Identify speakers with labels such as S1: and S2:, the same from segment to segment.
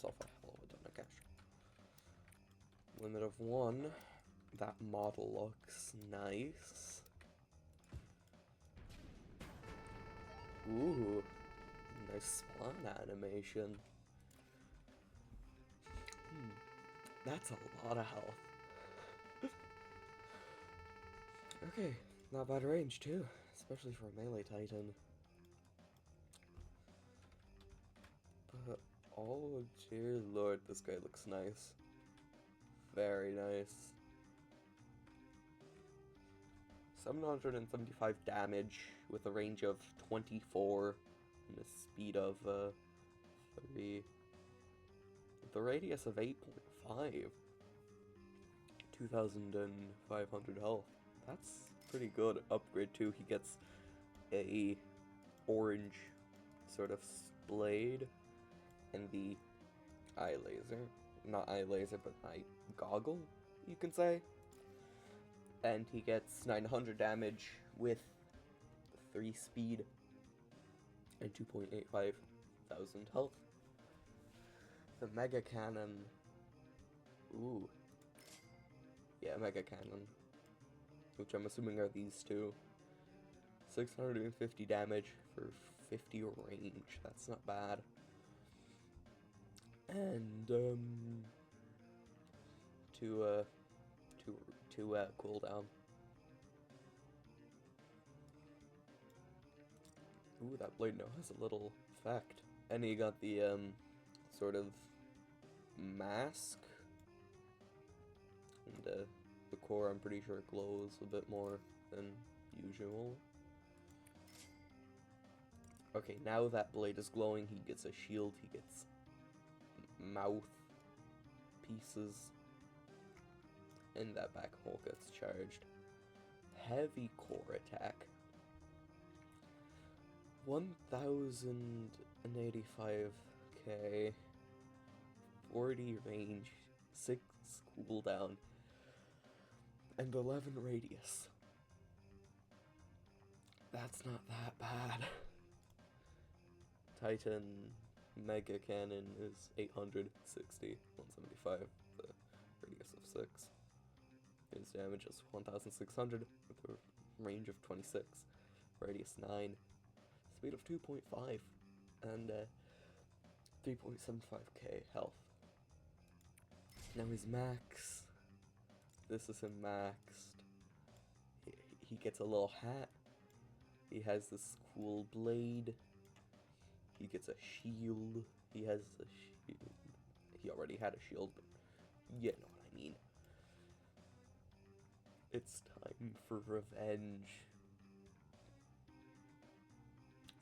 S1: myself a hell of a ton of cash. Limit of 1. That model looks nice. Ooh, nice spawn animation. That's a lot of health. Okay, not bad range too, especially for a melee titan. But, oh dear lord, this guy looks nice. Very nice. 775 damage with a range of 24 and a speed of 3. With a radius of 8.5. 2,500 health. That's pretty good. Upgrade 2, he gets a orange sort of blade and the eye laser. Not eye laser, but eye goggle, you can say. And he gets 900 damage with 3 speed and 2.85 thousand health. The Mega Cannon. Ooh. Yeah, Mega Cannon. Which I'm assuming are these two. 650 damage for 50 range. That's not bad. And, two cooldown. Ooh, that blade now has a little effect. And he got the, sort of mask. And, the core, I'm pretty sure, glows a bit more than usual. Okay, now that blade is glowing, he gets a shield, he gets mouth pieces, and that back hole gets charged. Heavy core attack. 1085k, 40 range, 6 cooldown, and 11 radius. That's not that bad. Titan Mega Cannon is 860, 175, the radius of 6. His damage is 1600 with a range of 26, radius 9, speed of 2.5, and 3.75k health. Now his max. This is him maxed. He gets a little hat. He has this cool blade. He gets a shield. He has a shield. He already had a shield, but you know what I mean. It's time for revenge.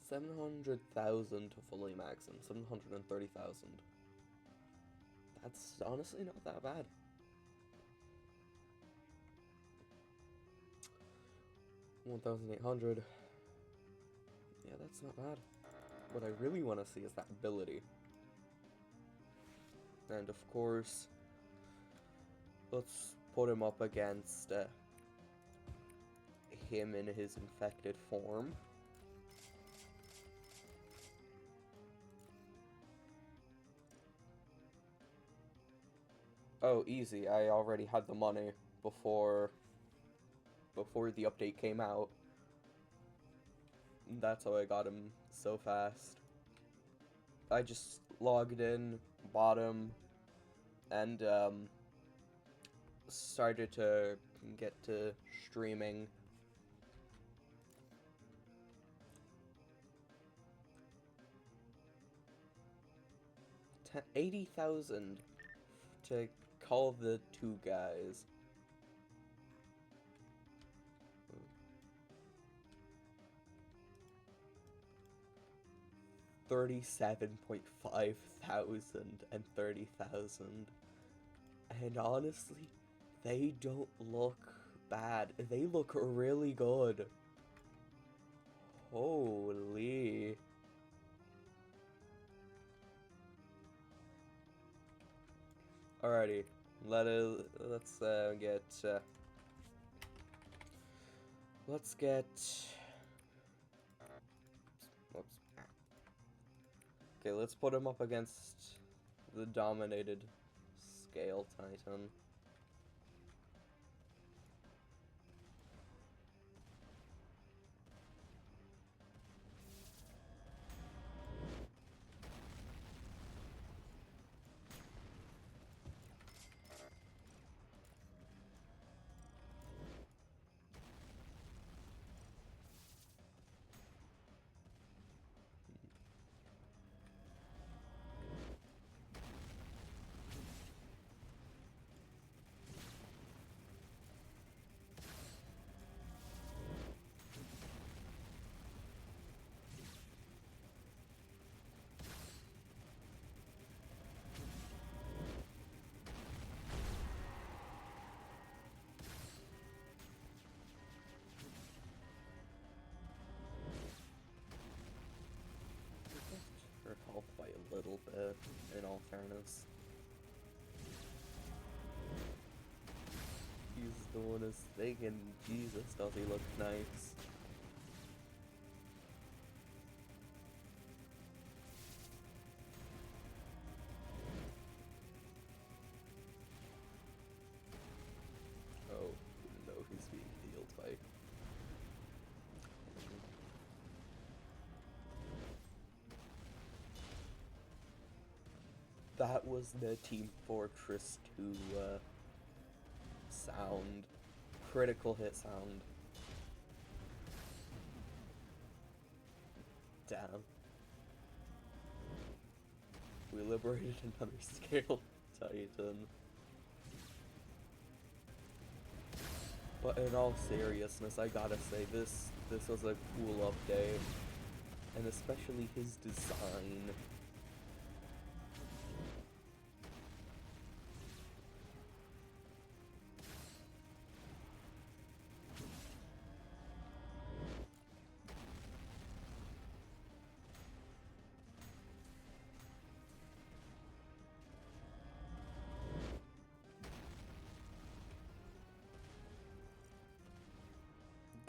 S1: 700,000 to fully max him. 730,000. That's honestly not that bad. $1,800. Yeah, that's not bad. What I really want to see is that ability. And of course, let's put him up against him in his infected form. Oh, easy. I already had the money before the update came out. That's how I got him so fast. I just logged in, bought him, and started to get to streaming. $80,000 to call the 2 guys. $37.5 thousand and 30,000. And honestly, they don't look bad. They look really good. Holy. Alrighty, let's get. Oops. Okay, let's put him up against the dominated Scale Titan. Her health by a little bit, in all fairness. He's doing his thing, and Jesus, does he look nice. Oh, no, he's being healed by... That was the Team Fortress 2 sound. Critical hit sound. Damn. We liberated another Scale Titan. But in all seriousness, I gotta say, this was a cool update. And especially his design.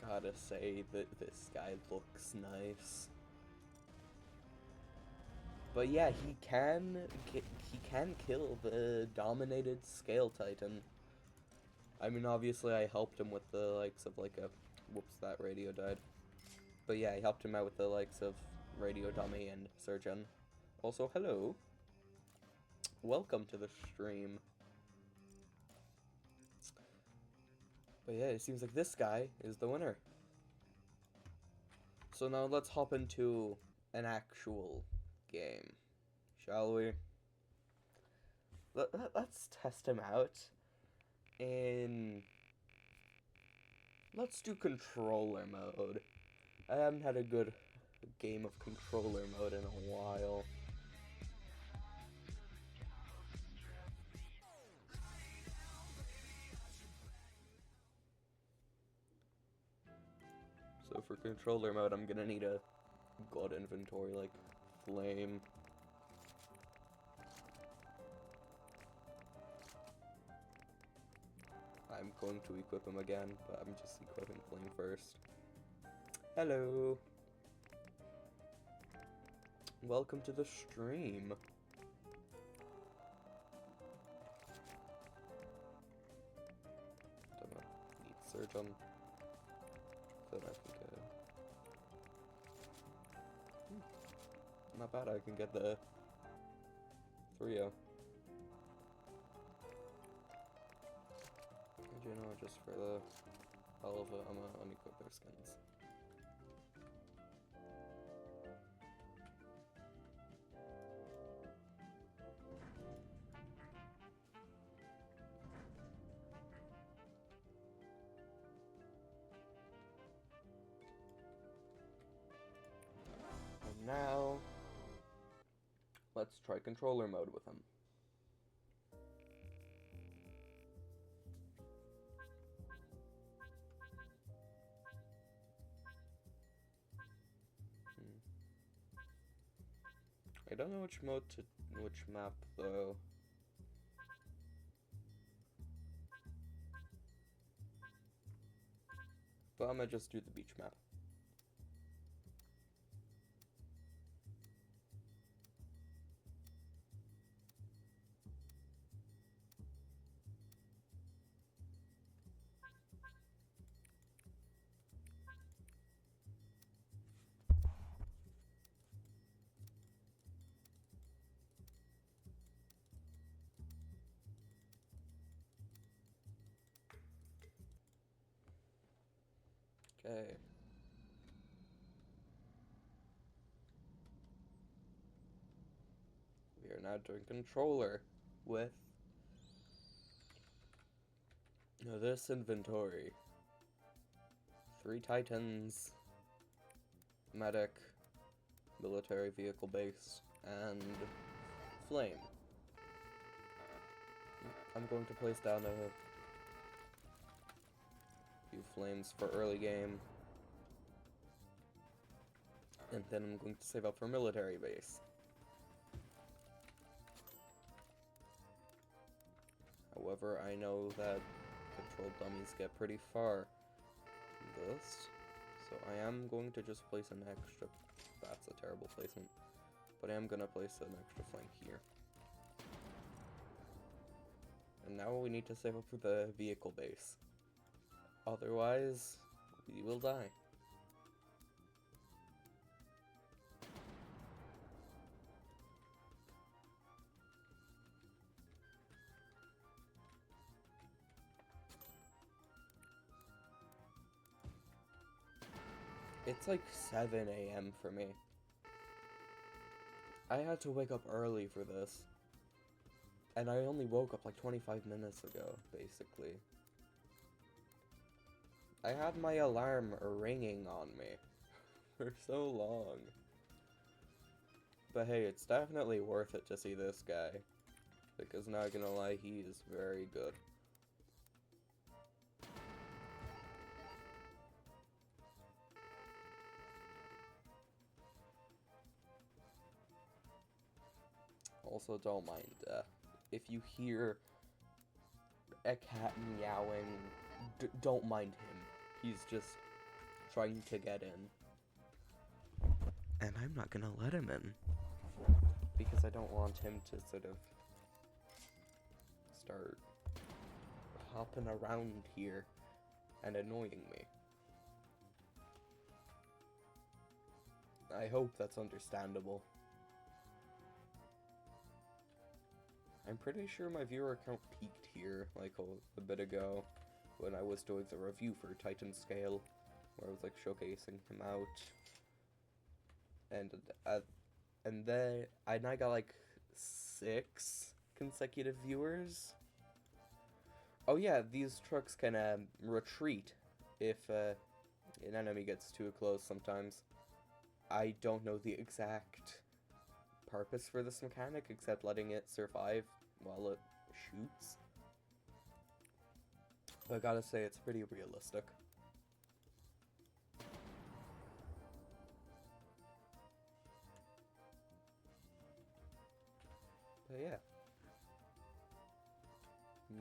S1: Gotta say that this guy looks nice. But yeah, he can kill the dominated Scale Titan. I mean, obviously I helped him with the likes of like a... Whoops, that radio died. But yeah, I helped him out with the likes of Radio Dummy and Surgeon. Also, hello. Welcome to the stream. But yeah, it seems like this guy is the winner. So now let's hop into an actual game, shall we? Let's test him out. And let's do controller mode. I haven't had a good game of controller mode in a while. So for controller mode, I'm gonna need a god inventory like Flame. I'm going to equip him again, but I'm just equipping Flame first. Hello! Welcome to the stream. Don't know, need Surgeon. So that I can get... Not bad, I can get the 3-0. And you know, just for the hell of it, I'm gonna unequip their skins. And now, let's try controller mode with him. I don't know which map though. But I'm gonna just do the beach map. Okay. We are now doing controller with this inventory. 3 titans, medic, military vehicle base, and flame. I'm going to place down a few flames for early game, and then I'm going to save up for military base. However, I know that controlled dummies get pretty far in this, so I am going to just place an extra. That's a terrible placement, but I am going to place an extra flank here. And now we need to save up for the vehicle base. Otherwise, we will die. It's like 7 a.m. for me. I had to wake up early for this. And I only woke up like 25 minutes ago, basically. I had my alarm ringing on me for so long. But hey, it's definitely worth it to see this guy. Because not gonna lie, he is very good. Also, don't mind, if you hear a cat meowing, don't mind him. He's just trying to get in. And I'm not gonna let him in. Because I don't want him to sort of start hopping around here and annoying me. I hope that's understandable. I'm pretty sure my viewer count peaked here, like a bit ago, when I was doing the review for Titan Scale, where I was like showcasing him out, and then I got like 6 consecutive viewers. Oh yeah, these trucks can retreat if an enemy gets too close sometimes. I don't know the exact purpose for this mechanic except letting it survive while it shoots. But I gotta say, it's pretty realistic. But yeah.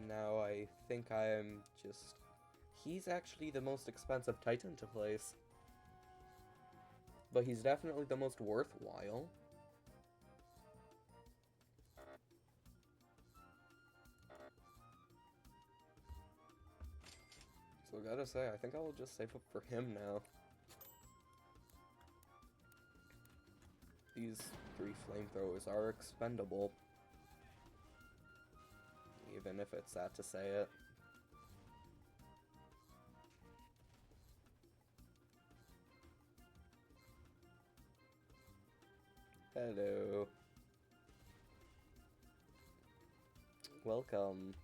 S1: Now I think I'm just... He's actually the most expensive Titan to place. But he's definitely the most worthwhile. So I gotta say, I think I will just save up for him now. These 3 flamethrowers are expendable. Even if it's sad to say it. Hello. Welcome.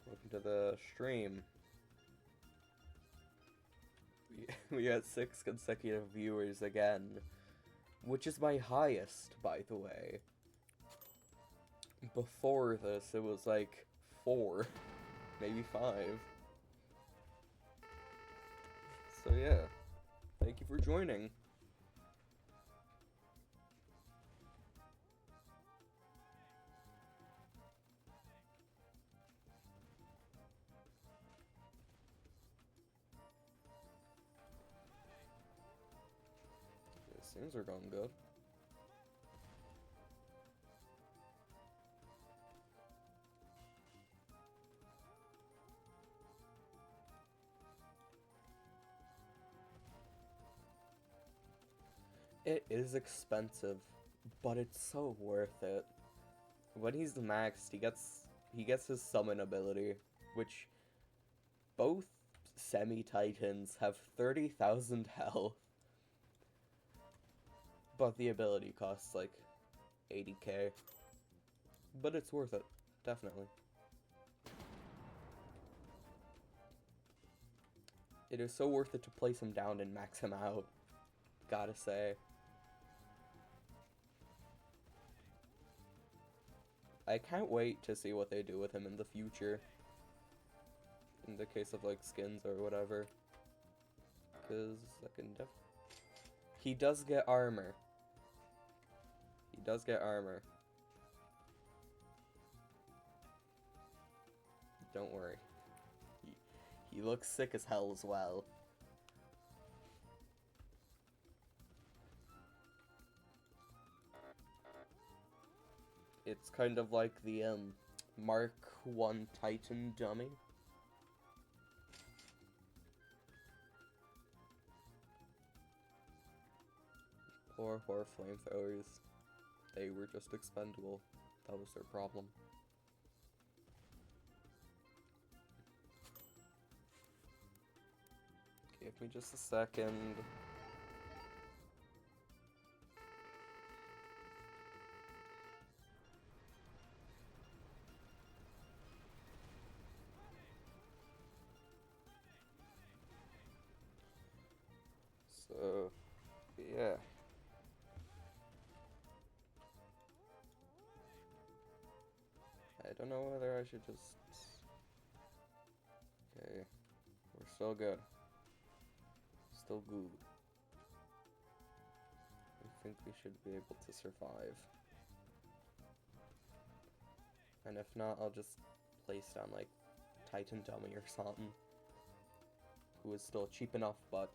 S1: Welcome to the stream. We got 6 consecutive viewers again, which is my highest, by the way. Before this, it was like 4, maybe 5. So yeah, thank you for joining. Things are going good. It is expensive, but it's so worth it. When he's maxed, he gets his summon ability, which both semi-titans have 30,000 health. But the ability costs like 80k. But it's worth it, definitely. It is so worth it to place him down and max him out, gotta say. I can't wait to see what they do with him in the future. In the case of, like, skins or whatever. Because he does get armor. He does get armor. Don't worry. He looks sick as hell as well. It's kind of like the Mark 1 Titan dummy. Poor flamethrowers. They were just expendable. That was their problem. Give me just a second. So, yeah. I don't know whether I should just... Okay. We're still good. Still good. I think we should be able to survive. And if not, I'll just place down, like, Titan Dummy or something. Who is still cheap enough, but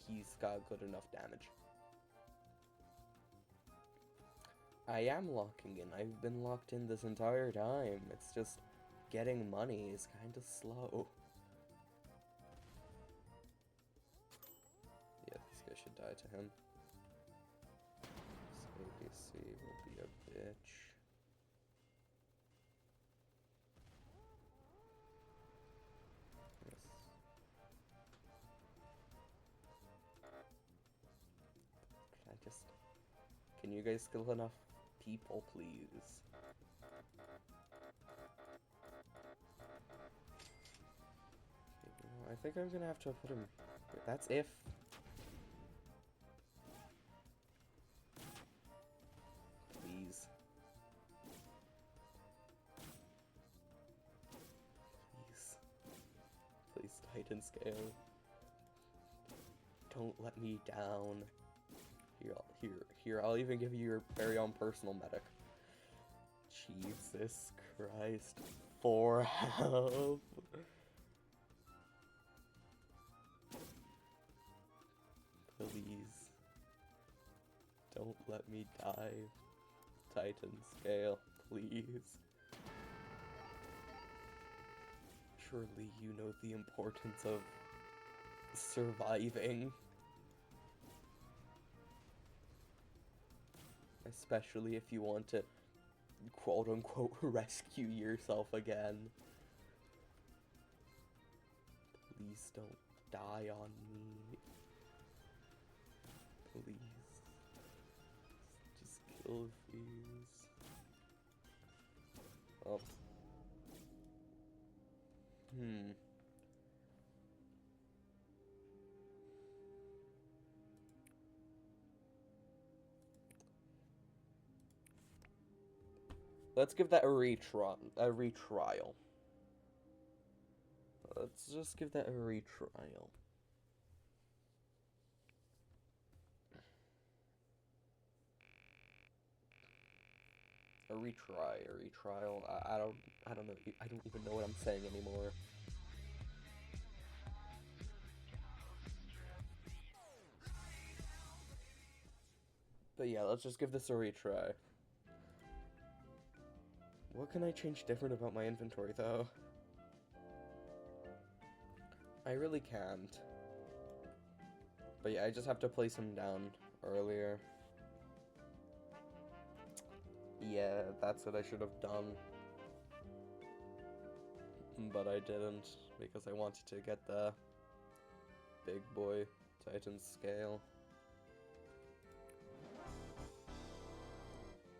S1: he's got good enough damage. I am locking in. I've been locked in this entire time. It's just getting money is kind of slow. Yeah, this guy should die to him. This ABC will be a bitch. Yes. Can you guys kill enough people, please? I think I'm gonna have to put him... That's if... Please. Please. Please, Titan Scale. Don't let me down. Here, I'll even give you your very own personal medic. Jesus Christ. 4 health. Please. Don't let me die. Titan Scale, please. Surely you know the importance of surviving. Especially if you want to, quote-unquote, rescue yourself again. Please don't die on me. Please. Just kill these. Oh. Let's give that a retrial. Let's just give that a retrial. A retrial. I don't know. I don't even know what I'm saying anymore. But yeah, let's just give this a retry. What can I change different about my inventory, though? I really can't. But yeah, I just have to place him down earlier. Yeah, that's what I should have done. but I didn't because I wanted to get the big boy Titan scale.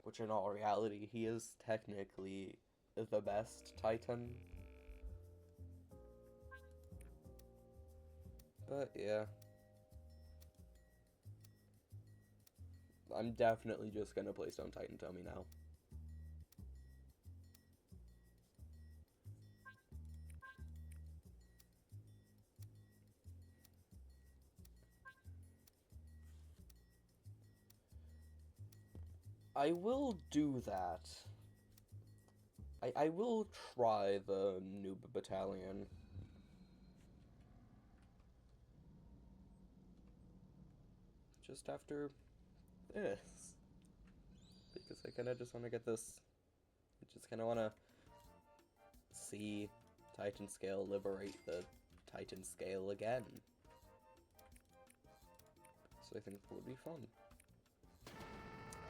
S1: Which in all reality, he is technically the best Titan. But yeah. I'm definitely just gonna play Stone Titan Dummy now. I will do that. I will try the Noob Battalion. Just after this. Because I kind of just want to get this. I just kind of want to see Titan Scale liberate the Titan Scale again. So I think it would be fun.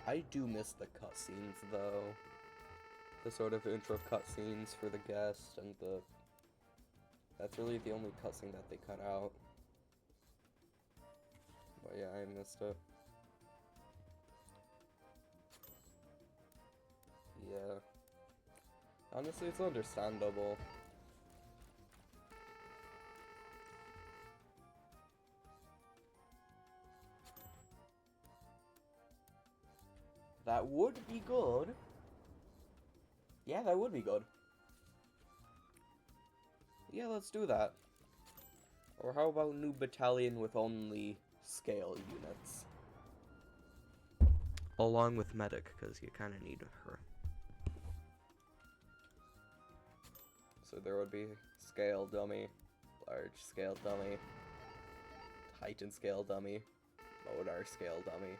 S1: I do miss the cutscenes though. The sort of intro cutscenes for the guest and the... That's really the only cutscene that they cut out. But yeah, I missed it. Yeah. Honestly, it's understandable. That would be good. Yeah, that would be good. Yeah, let's do that. Or how about New Battalion with only scale units? Along with medic, because you kind of need her. So there would be scale dummy, large scale dummy, Titan scale dummy, Modar scale dummy,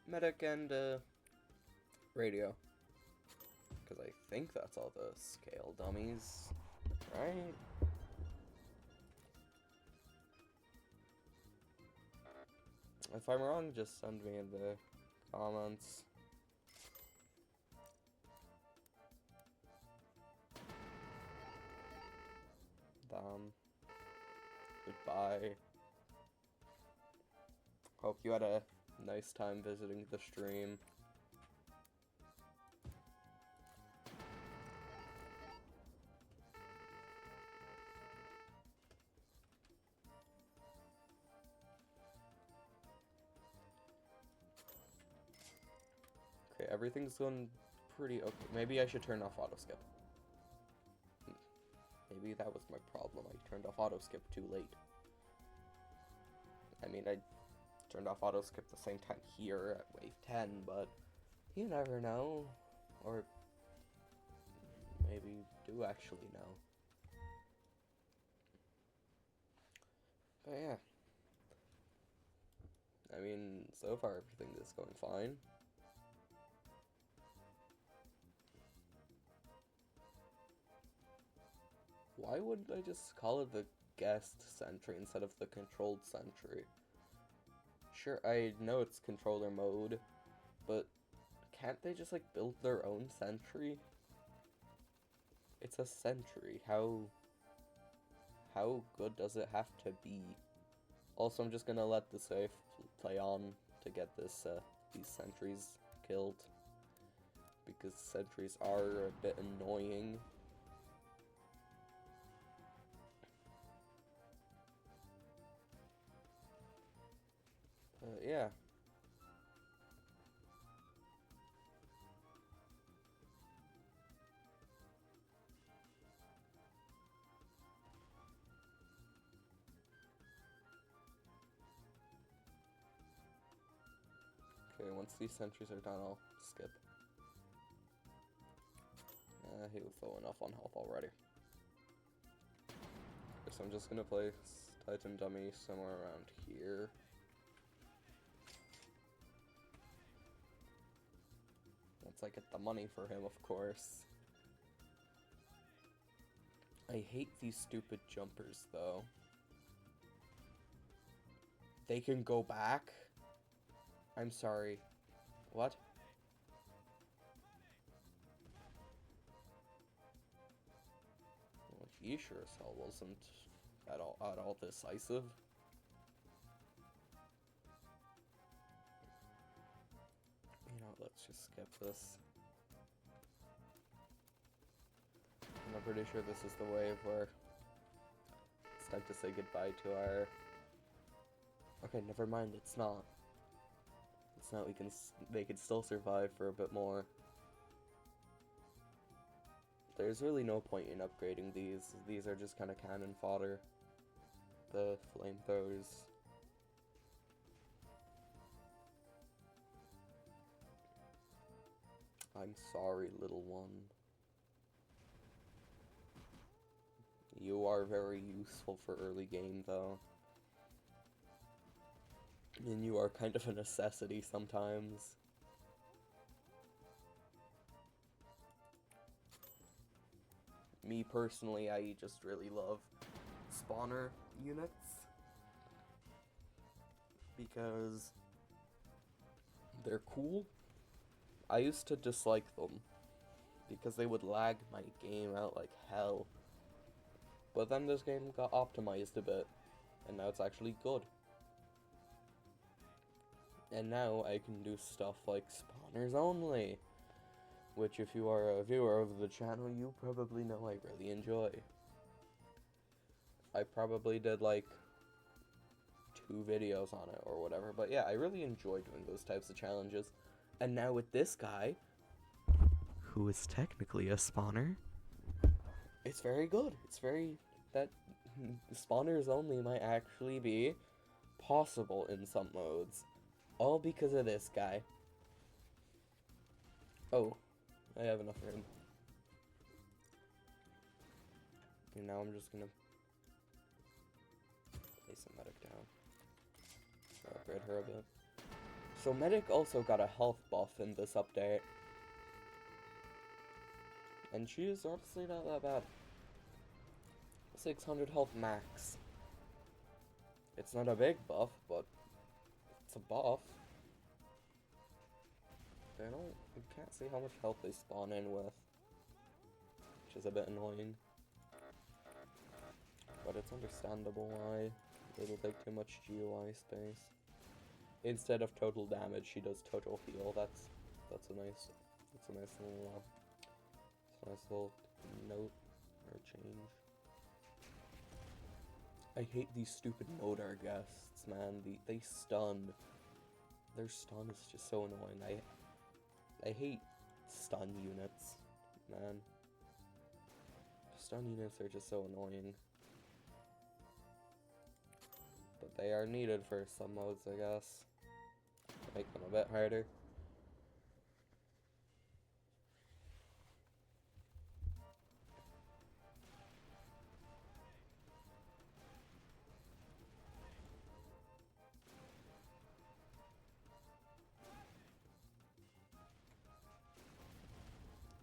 S1: medic, and radio. Because I think that's all the scale dummies, right? If I'm wrong, just send me in the comments. Goodbye. Hope you had a nice time visiting the stream. Okay, everything's going pretty okay. Maybe I should turn off auto skip. Maybe that was my problem. I turned off auto skip too late. I mean, I turned off auto skip the same time here at wave 10, but you never know. Or maybe you do actually know. But yeah. I mean, so far everything is going fine. Why wouldn't I just call it the guest sentry instead of the controlled sentry? Sure, I know it's controller mode, but can't they just like build their own sentry? It's a sentry. How good does it have to be? Also, I'm just gonna let the safe play on to get this these sentries killed, because sentries are a bit annoying. Yeah. Okay, once these sentries are done, I'll skip. He was low enough on health already. So I'm just gonna place Titan Dummy somewhere around here. Once I get the money for him, of course. I hate these stupid jumpers, though. They can go back? I'm sorry. What? he sure as hell wasn't at all decisive. You know, let's just skip this. And I'm pretty sure this is the wave where it's time to say goodbye to our... Okay, never mind, it's not. It's not, they can still survive for a bit more. There's really no point in upgrading these. These are just kind of cannon fodder. The flamethrowers. I'm sorry, little one. You are very useful for early game, though. And you are kind of a necessity sometimes. Me personally, I just really love spawner units because they're cool. I used to dislike them because they would lag my game out like hell. But then this game got optimized a bit, and now it's actually good. And now I can do stuff like spawners only, which if you are a viewer of the channel, you probably know I really enjoy. I probably did like 2 videos on it or whatever, but yeah, I really enjoy doing those types of challenges. And now with this guy, who is technically a spawner, it's very good. It's very... that spawners only might actually be possible in some modes. All because of this guy. Oh, I have enough room. And now I'm just gonna place a medic down. Upgrade her a bit. So medic also got a health buff in this update. And she is honestly not that bad. 600 health max. It's not a big buff, but it's a buff. You can't see how much health they spawn in with, which is a bit annoying. But it's understandable why. It'll take too much GUI space. Instead of total damage, she does total heal. That's a nice little note or change. I hate these stupid Modar guests, man. They stun. Their stun is just so annoying. I hate stun units, man. Stun units are just so annoying. But they are needed for some modes, I guess. Make them a bit harder.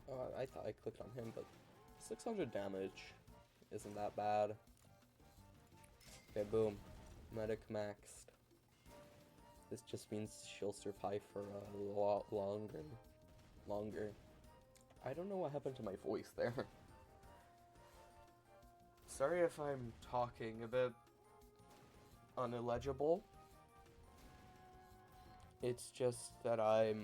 S1: Oh, I thought I clicked on him, but 600 damage isn't that bad. Okay, boom. Medic maxed. This just means she'll survive for a lot longer. I don't know what happened to my voice there. Sorry if I'm talking a bit unillegible. It's just that I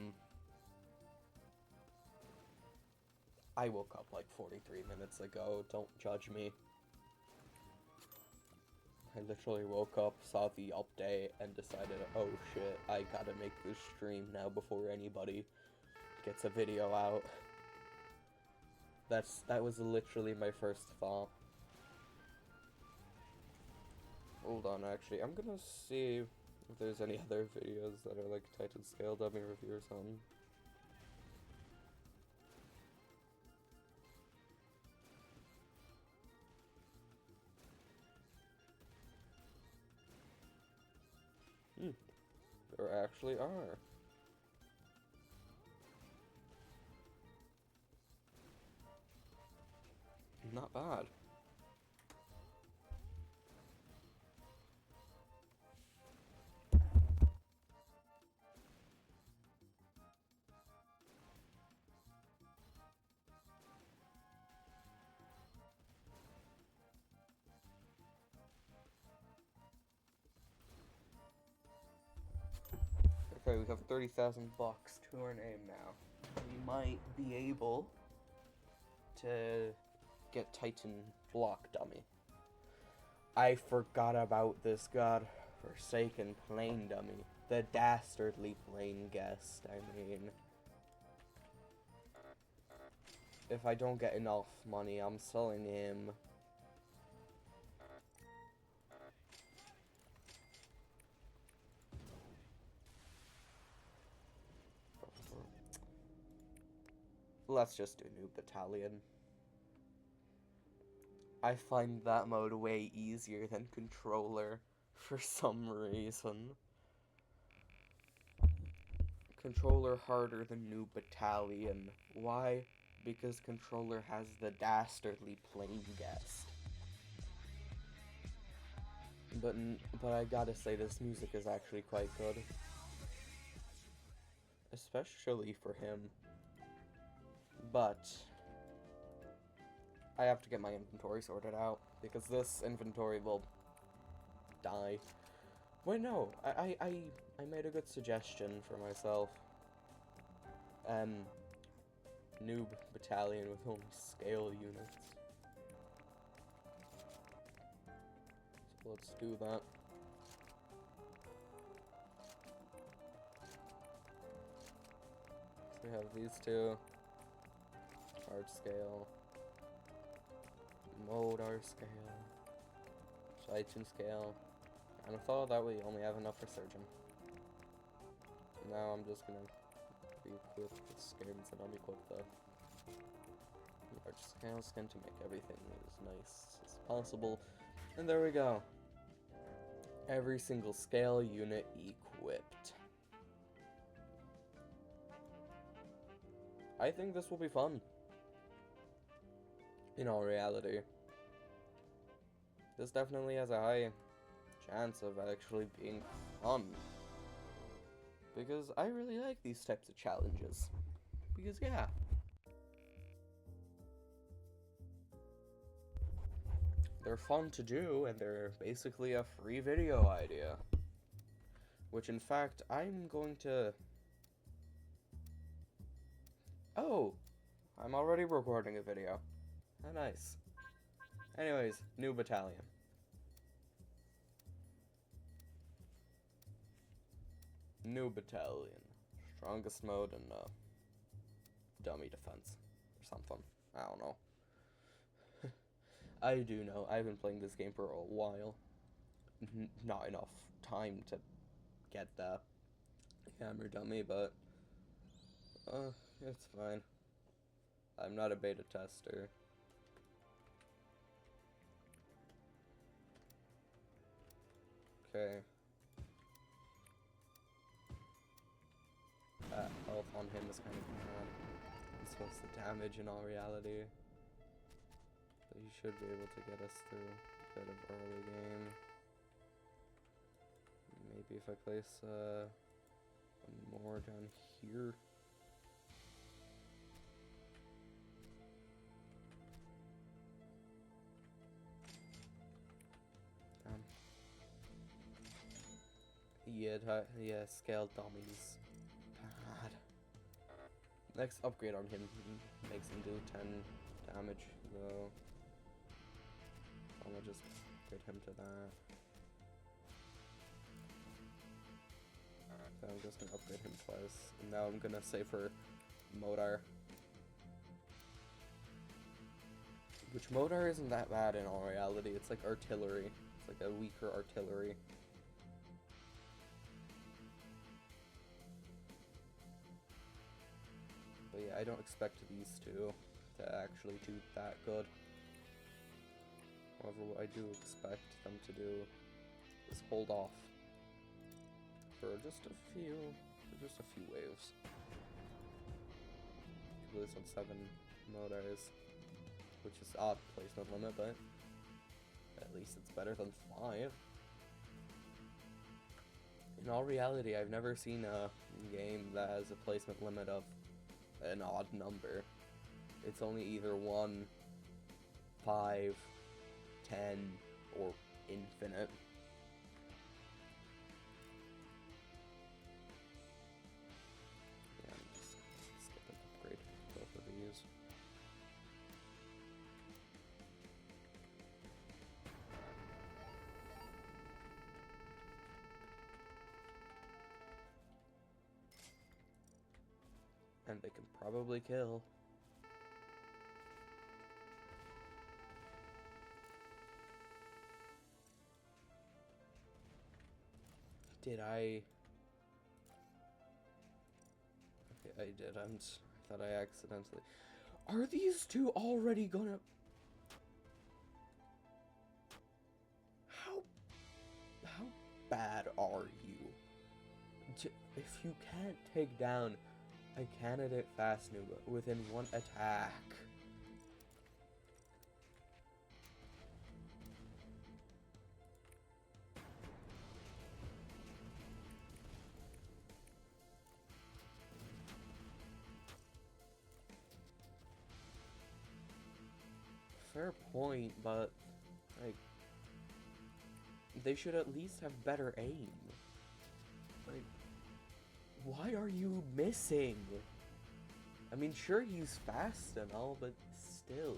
S1: woke up like 43 minutes ago, don't judge me. I literally woke up, saw the update, and decided, oh shit, I gotta make this stream now before anybody gets a video out. That was literally my first thought. Hold on, actually, I'm gonna see if there's any other videos that are like titled Scale Dummy Review or something. There actually are. Not bad. Okay, we have 30,000 bucks to our name now. We might be able to get Titan Block Dummy. I forgot about this god-forsaken plane dummy. The dastardly plane guest, I mean. If I don't get enough money, I'm selling him. Let's just do New Battalion. I find that mode way easier than Controller for some reason. Controller harder than New Battalion. Why? Because Controller has the dastardly plane guest. But I gotta say, this music is actually quite good. Especially for him. But I have to get my inventory sorted out, because this inventory will die. Wait, no, I made a good suggestion for myself. Noob Battalion with only scale units. So let's do that. So we have these two. Large scale. Modar scale. Titan scale. And I thought that we only have enough for surgeon. Now I'm just gonna re-equip the skins and unequip the large scale skin to make everything as nice as possible. And there we go. Every single scale unit equipped. I think this will be fun. In all reality. This definitely has a high chance of actually being fun. Because I really like these types of challenges. Because yeah. They're fun to do, and they're basically a free video idea. Which in fact, I'm going to... Oh! I'm already recording a video. How nice. Anyways, New Battalion. New Battalion. Strongest mode and dummy defense. Or something. I don't know. I do know. I've been playing this game for a while. Not enough time to get the hammer dummy, but it's fine. I'm not a beta tester. Okay. That health on him is kind of bad. This was the damage in all reality. But he should be able to get us through a bit of early game. Maybe if I place more down here. Yeah, scale dummies. Bad. Next upgrade on him makes him do 10 damage, though. So I'm gonna just upgrade him to that. So I'm just gonna upgrade him twice. And now I'm gonna save for Modar. Which Modar isn't that bad in all reality. It's like artillery. It's like a weaker artillery. But yeah, I don't expect these two to actually do that good. However, what I do expect them to do is hold off for just a few waves. This on 7 Modars, which is odd placement limit, but at least it's better than 5. In all reality, I've never seen a game that has a placement limit of an odd number. It's only either 1, 5, 10, or infinite. And they can probably kill. Did I? Okay, I didn't. I thought I accidentally. Are these two already gonna? How bad are you? If you can't take down a candidate fast noob within one attack. Fair point, but like they should at least have better aim. Like, why are you missing? I mean, sure, he's fast and all, but still.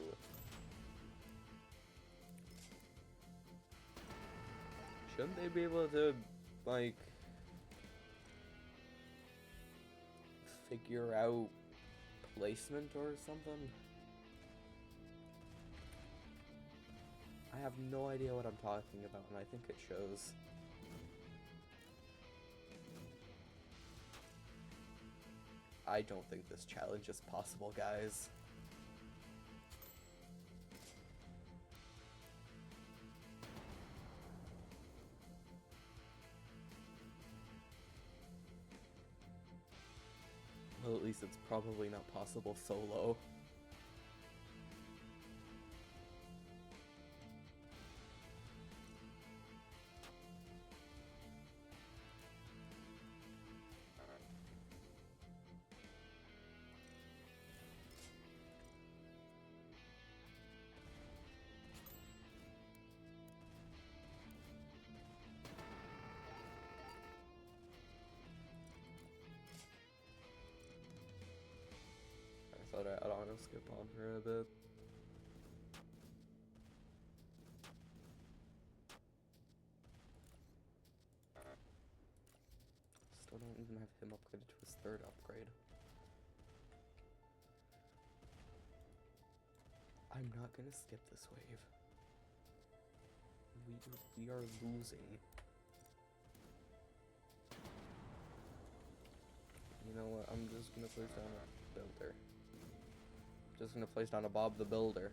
S1: Shouldn't they be able to, like, figure out placement or something? I have no idea what I'm talking about, and I think it shows. I don't think this challenge is possible, guys. Well, at least it's probably not possible solo. I thought I'd auto skip on her a bit. Still don't even have him upgraded to his third upgrade. I'm not gonna skip this wave. We are losing. You know what? I'm just gonna place down a builder. Just gonna place down a Bob the Builder.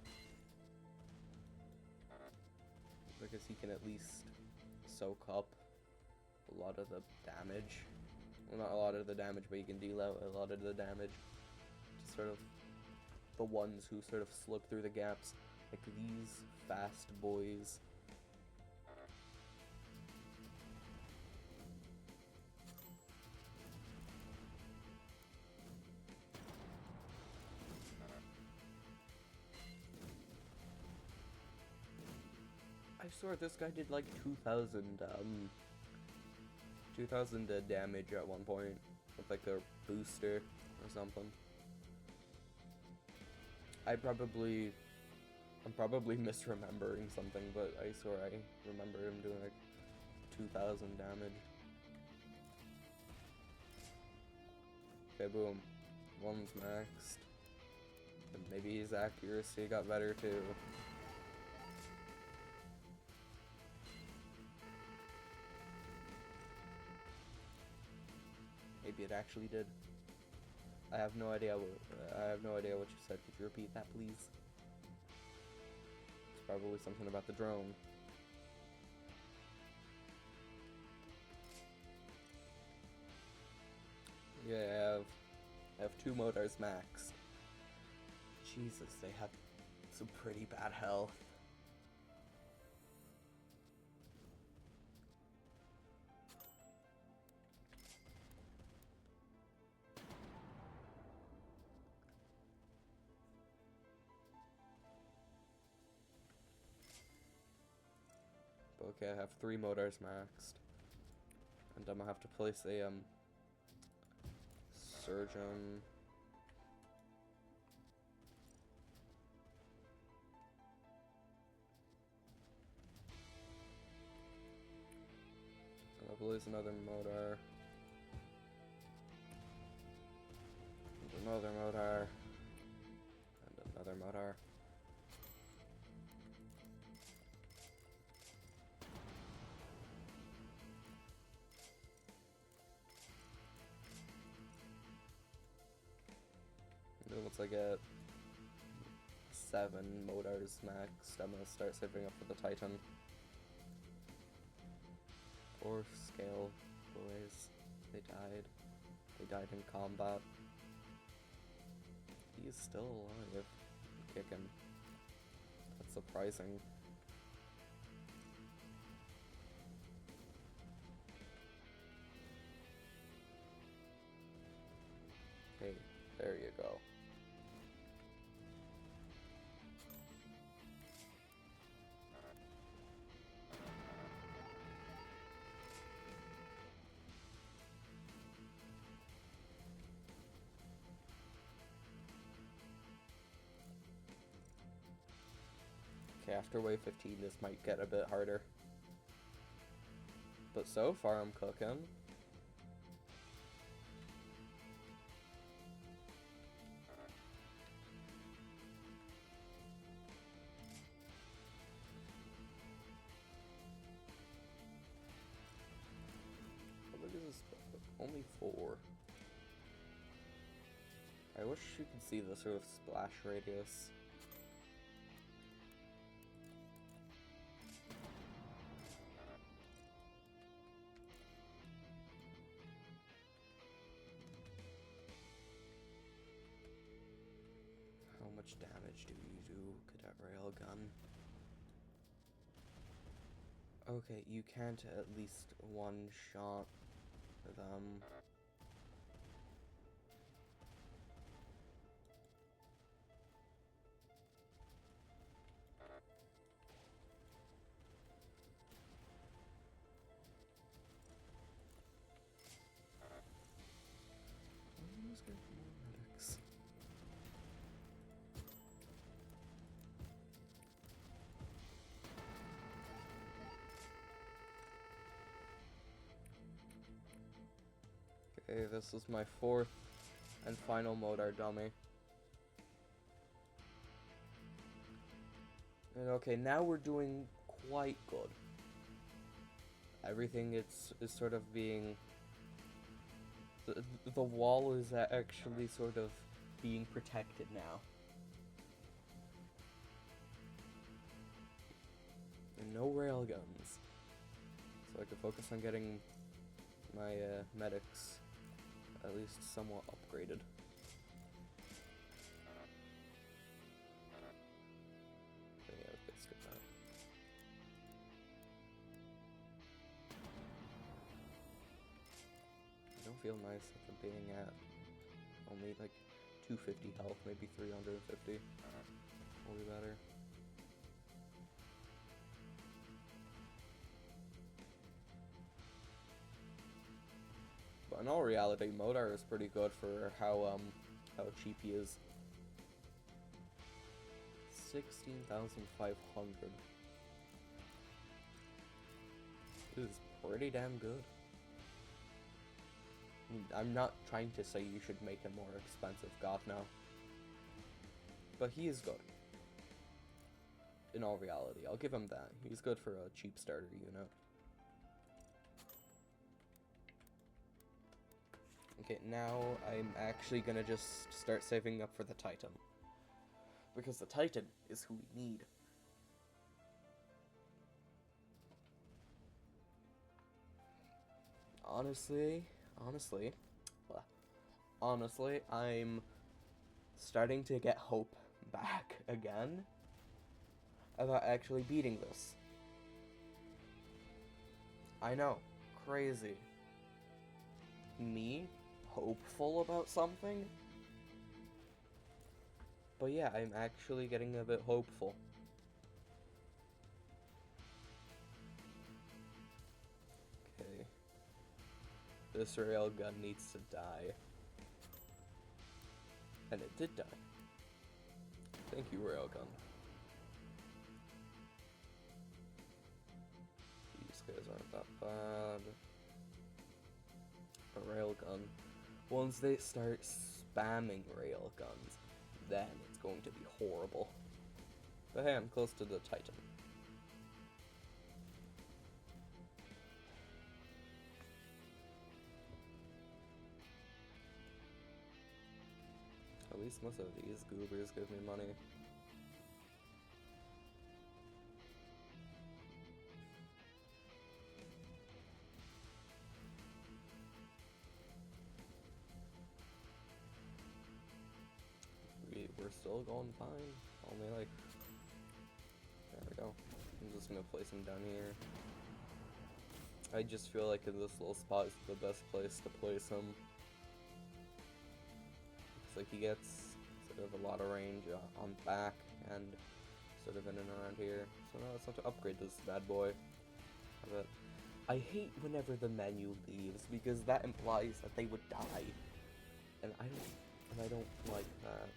S1: Because he can at least soak up a lot of the damage. Well, not a lot of the damage, but he can deal out a lot of the damage. Just sort of the ones who sort of slip through the gaps. Like these fast boys. I swear this guy did like 2,000 damage at one point with like a booster or something. I'm probably misremembering something, but I swear I remember him doing like 2,000 damage. Okay, boom. One's maxed. And maybe his accuracy got better too. Maybe it actually did. I have no idea what you said. Could you repeat that, please? It's probably something about the drone. Yeah, I have 2 motors maxed. Jesus, they have some pretty bad health. Okay, I have 3 motors maxed. And I'm gonna have to place a, surgeon. I'm gonna place another motor. And another Modar. And another Modar. And then once I get 7 Modars max, I'm gonna start saving up for the Titan. Poor Scale boys. They died. They died in combat. He is still alive. Kicking. That's surprising. Hey, there you go. Okay, after wave 15, this might get a bit harder. But so far, I'm cooking. How big is this? Only 4. I wish you could see the sort of splash radius. How much damage do you do, Cadet Railgun? Okay, you can't at least one-shot them. Let's get more medics. Okay, this is my 4th and final Modar dummy. And okay, now we're doing quite good. Everything is sort of being... The wall is actually sort of being protected now. And no railguns. So I can focus on getting my medics at least somewhat upgraded. So yeah, let's skip that. I don't feel nice after being at only like 250 health, maybe 350. Will be better. But in all reality, Modar is pretty good for how cheap he is. 16,500. This is pretty damn good. I'm not trying to say you should make a more expensive goth now, but he is good. In all reality, I'll give him that. He's good for a cheap starter unit. Okay, now I'm actually gonna just start saving up for the Titan. Because the Titan is who we need. Honestly, I'm starting to get hope back again about actually beating this. I know, crazy. Me, hopeful about something? But yeah, I'm actually getting a bit hopeful. Okay. This railgun needs to die. And it did die. Thank you, railgun. These guys aren't that bad. A railgun. Once they start spamming rail guns, then it's going to be horrible. But hey, I'm close to the Titan. At least most of these goobers give me money. We're still going fine. Only like, there we go. I'm just gonna place him down here. I just feel like in this little spot is the best place to place him. Looks like he gets sort of a lot of range on back and sort of in and around here. So now it's time to upgrade this bad boy. But I hate whenever the menu leaves because that implies that they would die, and I don't like that.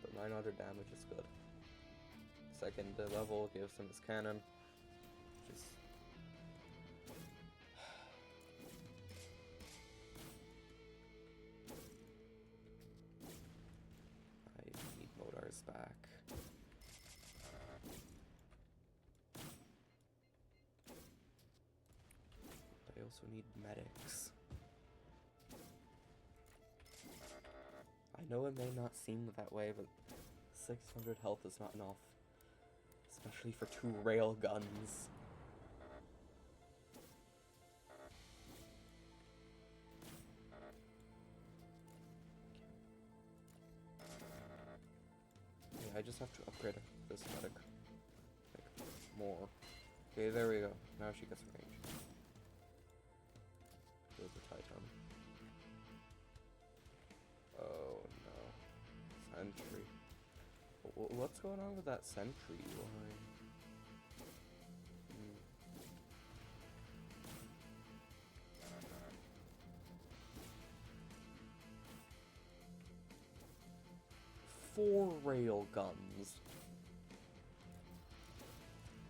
S1: But 900 damage is good. Second level gives him his cannon. Just I need Modar's back. I also need medics. I know it may not seem that way, but 600 health is not enough. Especially for 2 rail guns. Yeah, I just have to upgrade this medic. Like, more. Okay, there we go. Now she gets range. There's the Titan. Oh no. Sentry. What's going on with that sentry line? Four rail guns.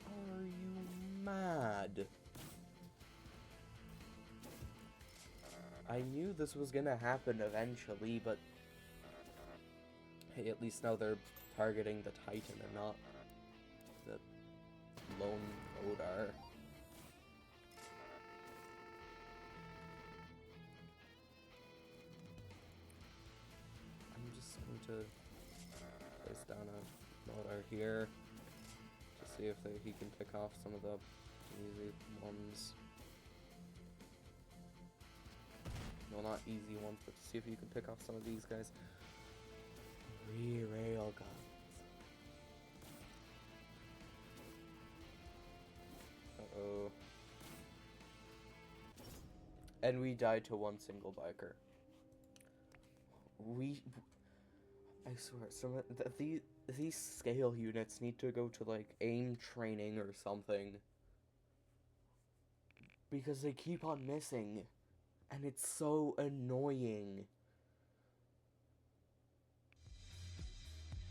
S1: Are you mad? I knew this was gonna happen eventually, but hey, at least now they're targeting the Titan and not the lone Modar. I'm just going to place down a Modar here to see if he can pick off some of the easy ones. No, not easy ones, but to see if you can pick off some of these guys. 3 rail guns. Uh-oh. And we died to 1 single biker. I swear, these scale units need to go to, like, aim training or something. Because they keep on missing. And it's so annoying.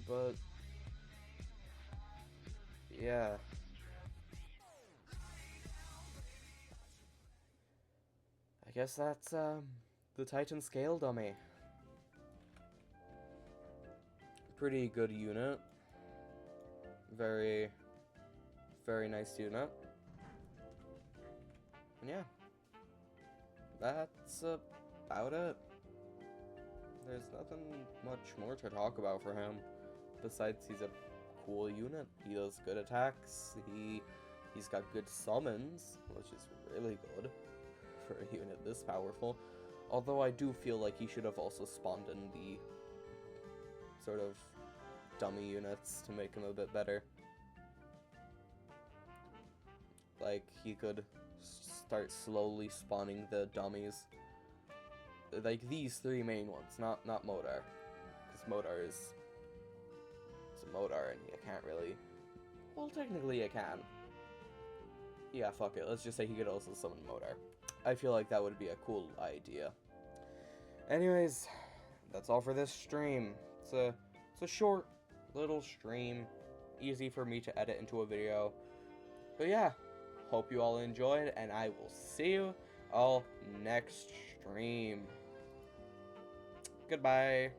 S1: But yeah. I guess that's the Titan scale dummy. Pretty good unit. Very, very nice unit. And yeah. That's about it. There's nothing much more to talk about for him. Besides, he's a cool unit. He does good attacks. He's got good summons, which is really good for a unit this powerful. Although I do feel like he should have also spawned in the sort of dummy units to make him a bit better. Like, he could start slowly spawning the dummies. Like, these 3 main ones, not Modar. Because Modar is... it's a Modar, and you can't really... well, technically you can. Yeah, fuck it. Let's just say he could also summon Modar. I feel like that would be a cool idea. Anyways, that's all for this stream. It's a short little stream. Easy for me to edit into a video. But yeah, hope you all enjoyed, and I will see you all next stream. Goodbye.